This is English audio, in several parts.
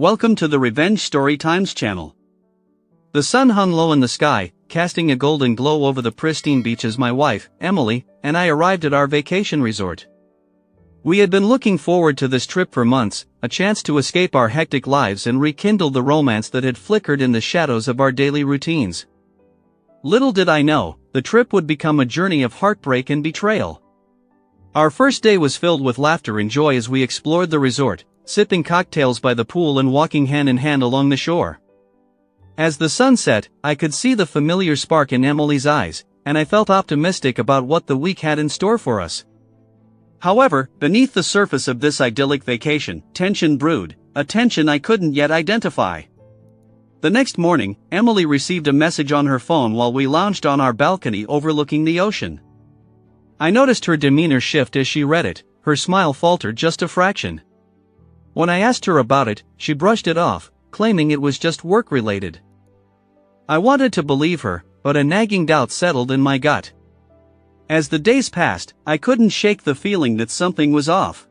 Welcome to the Revenge Story Times channel. The sun hung low in the sky, casting a golden glow over the pristine beach as my wife, Emily, and I arrived at our vacation resort. We had been looking forward to this trip for months, a chance to escape our hectic lives and rekindle the romance that had flickered in the shadows of our daily routines. Little did I know, the trip would become a journey of heartbreak and betrayal. Our first day was filled with laughter and joy as we explored the resort, sipping cocktails by the pool and walking hand in hand along the shore. As the sun set, I could see the familiar spark in Emily's eyes, and I felt optimistic about what the week had in store for us. However, beneath the surface of this idyllic vacation, tension brewed, a tension I couldn't yet identify. The next morning, Emily received a message on her phone while we lounged on our balcony overlooking the ocean. I noticed her demeanor shift as she read it, her smile faltered just a fraction. When I asked her about it, she brushed it off, claiming it was just work-related. I wanted to believe her, but a nagging doubt settled in my gut. As the days passed, I couldn't shake the feeling that something was off.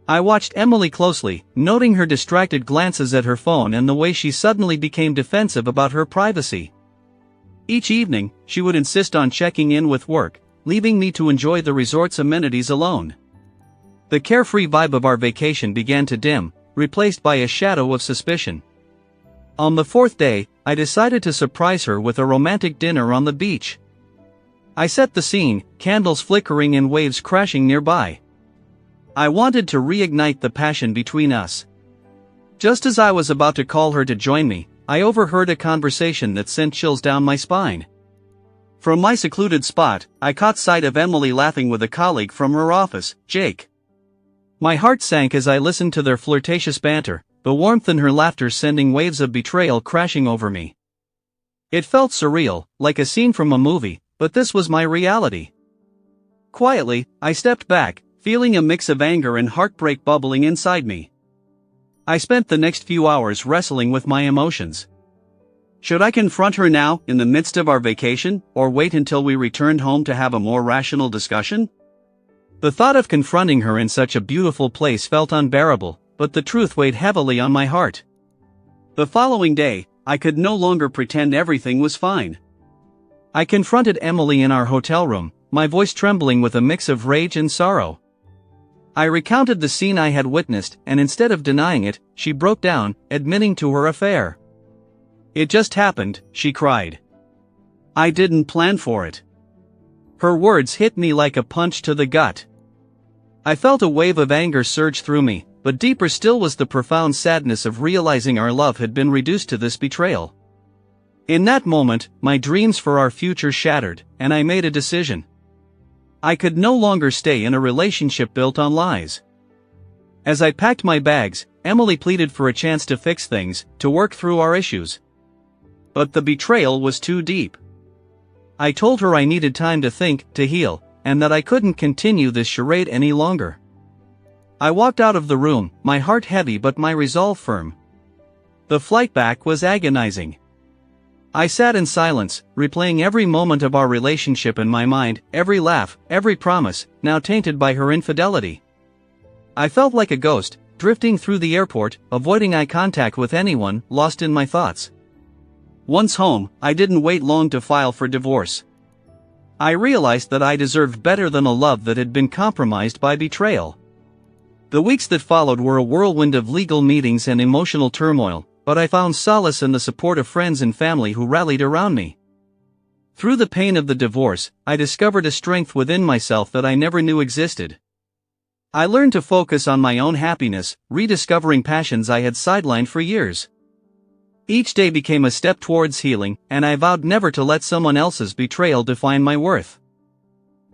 I watched Emily closely, noting her distracted glances at her phone and the way she suddenly became defensive about her privacy. Each evening, she would insist on checking in with work, leaving me to enjoy the resort's amenities alone. The carefree vibe of our vacation began to dim, replaced by a shadow of suspicion. On the fourth day, I decided to surprise her with a romantic dinner on the beach. I set the scene, candles flickering and waves crashing nearby. I wanted to reignite the passion between us. Just as I was about to call her to join me, I overheard a conversation that sent chills down my spine. From my secluded spot, I caught sight of Emily laughing with a colleague from her office, Jake. My heart sank as I listened to their flirtatious banter, the warmth in her laughter sending waves of betrayal crashing over me. It felt surreal, like a scene from a movie, but this was my reality. Quietly, I stepped back, feeling a mix of anger and heartbreak bubbling inside me. I spent the next few hours wrestling with my emotions. Should I confront her now, in the midst of our vacation, or wait until we returned home to have a more rational discussion? The thought of confronting her in such a beautiful place felt unbearable, but the truth weighed heavily on my heart. The following day, I could no longer pretend everything was fine. I confronted Emily in our hotel room, my voice trembling with a mix of rage and sorrow. I recounted the scene I had witnessed, and instead of denying it, she broke down, admitting to her affair. "It just happened," she cried. "I didn't plan for it." Her words hit me like a punch to the gut. I felt a wave of anger surge through me, but deeper still was the profound sadness of realizing our love had been reduced to this betrayal. In that moment, my dreams for our future shattered, and I made a decision. I could no longer stay in a relationship built on lies. As I packed my bags, Emily pleaded for a chance to fix things, to work through our issues. But the betrayal was too deep. I told her I needed time to think, to heal, and that I couldn't continue this charade any longer. I walked out of the room, my heart heavy but my resolve firm. The flight back was agonizing. I sat in silence, replaying every moment of our relationship in my mind, every laugh, every promise, now tainted by her infidelity. I felt like a ghost, drifting through the airport, avoiding eye contact with anyone, lost in my thoughts. Once home, I didn't wait long to file for divorce. I realized that I deserved better than a love that had been compromised by betrayal. The weeks that followed were a whirlwind of legal meetings and emotional turmoil, but I found solace in the support of friends and family who rallied around me. Through the pain of the divorce, I discovered a strength within myself that I never knew existed. I learned to focus on my own happiness, rediscovering passions I had sidelined for years. Each day became a step towards healing, and I vowed never to let someone else's betrayal define my worth.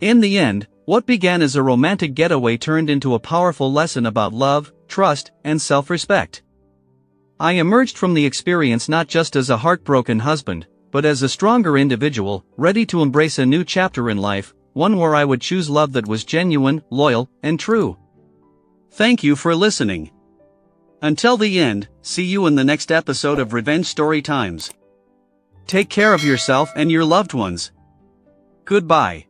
In the end, what began as a romantic getaway turned into a powerful lesson about love, trust, and self-respect. I emerged from the experience not just as a heartbroken husband, but as a stronger individual, ready to embrace a new chapter in life, one where I would choose love that was genuine, loyal, and true. Thank you for listening. Until the end, see you in the next episode of Revenge Story Times. Take care of yourself and your loved ones. Goodbye.